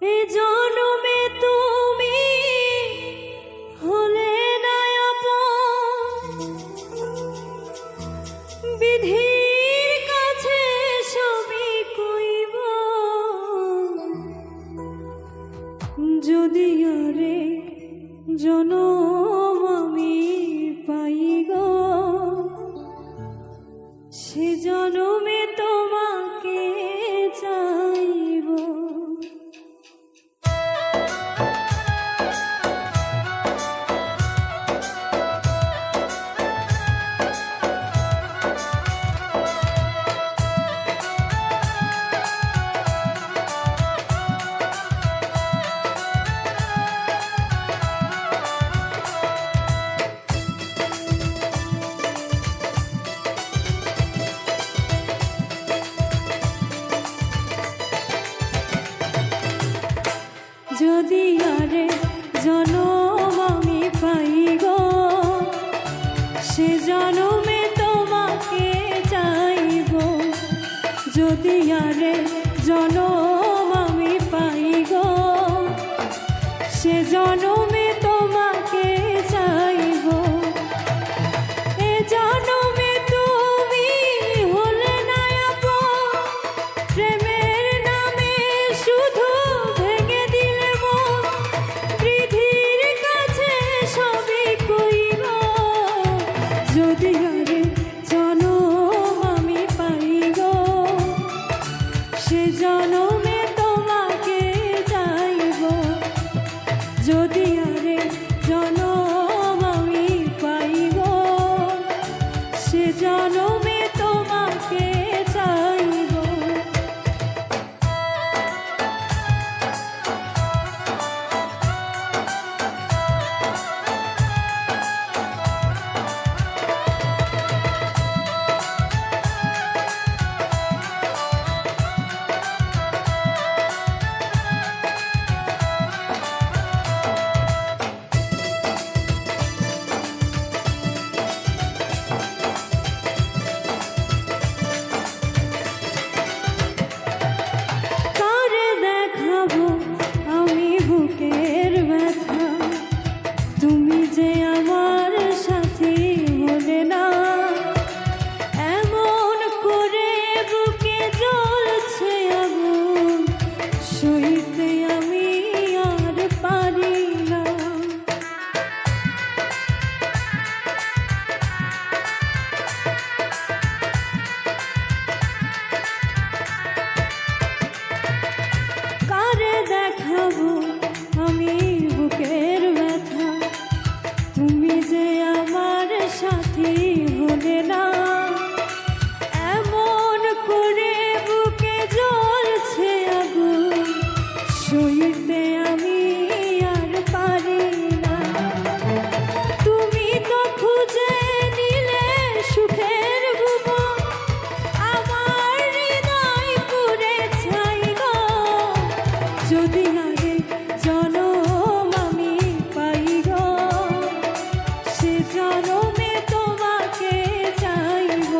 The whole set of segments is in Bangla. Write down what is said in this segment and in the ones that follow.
এ জনমে তুমি হলে না আপন, বিধির কাছে সবই কইব। যদি আরে জনম আমি পাই গো, সে জনমে তোমাকে চাইব। যদি আরে জনম আমি পাই গো, সে জনমে তোমাকে চাইব। যদি আরে জনম আমি পাই গো, সে জনমে তোমাকে চাইব। এ জনমে তুমি হলে না আপন, প্রেমের নামে শুধু ভেঙে দিলে মন। বিধির কাছে সবই কইব। যদি আরে জনম আমি পাই গো, সে জনমে তোমাকে চাইব। যদি আরে জনম আমি পাই গো, সে জনমে তোমাকে চাইব। কারে দেখাবো আমি বুকের ব্যথা, তুমি যে আমার সাথী হলে না। এমন করে বুকে জ্বলছে আগুন, সইতে আমি আর পারি না। কারে দেখাবো আমি বুকের ব্যথা, তুমি যে আমার সাথী হলে না। এমন করে বুকে জ্বলছে আগুন, সইতে আমি আর পারি না। তুমি তো খুঁজে নিলে সুখের ভুবন, আমার হৃদয় পুড়ে ছাই গো। যদি আগে জনম আমি পাই গো, সে জনমে তোমাকে চাইব।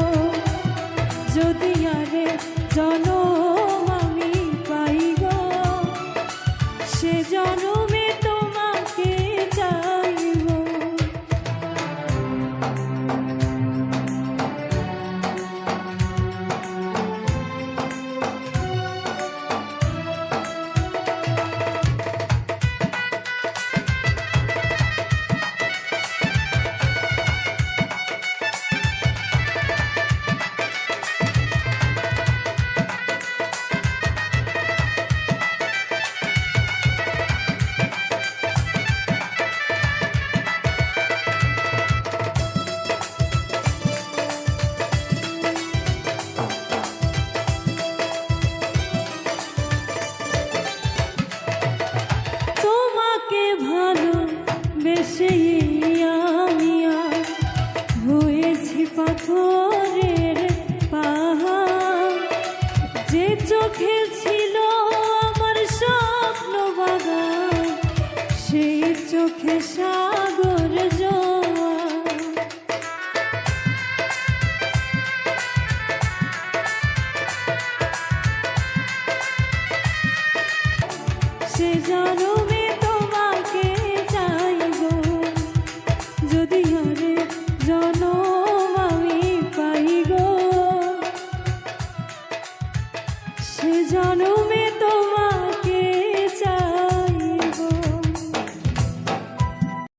যদি আরে জনম আমি পাই গো, সে জনমে তোমাকে চাইব। তোমাকে ভালোবেসে আমি আর হয়েছি পাথরের পাহাড়। যে চোখে ছিল আমার স্বপ্ন বাগান, সেই চোখে সাগর জোয়ার। সে জনমে তোমাকে চাইব, যদি আরে জনম আমি পাই গো, সে জনমে তোমাকে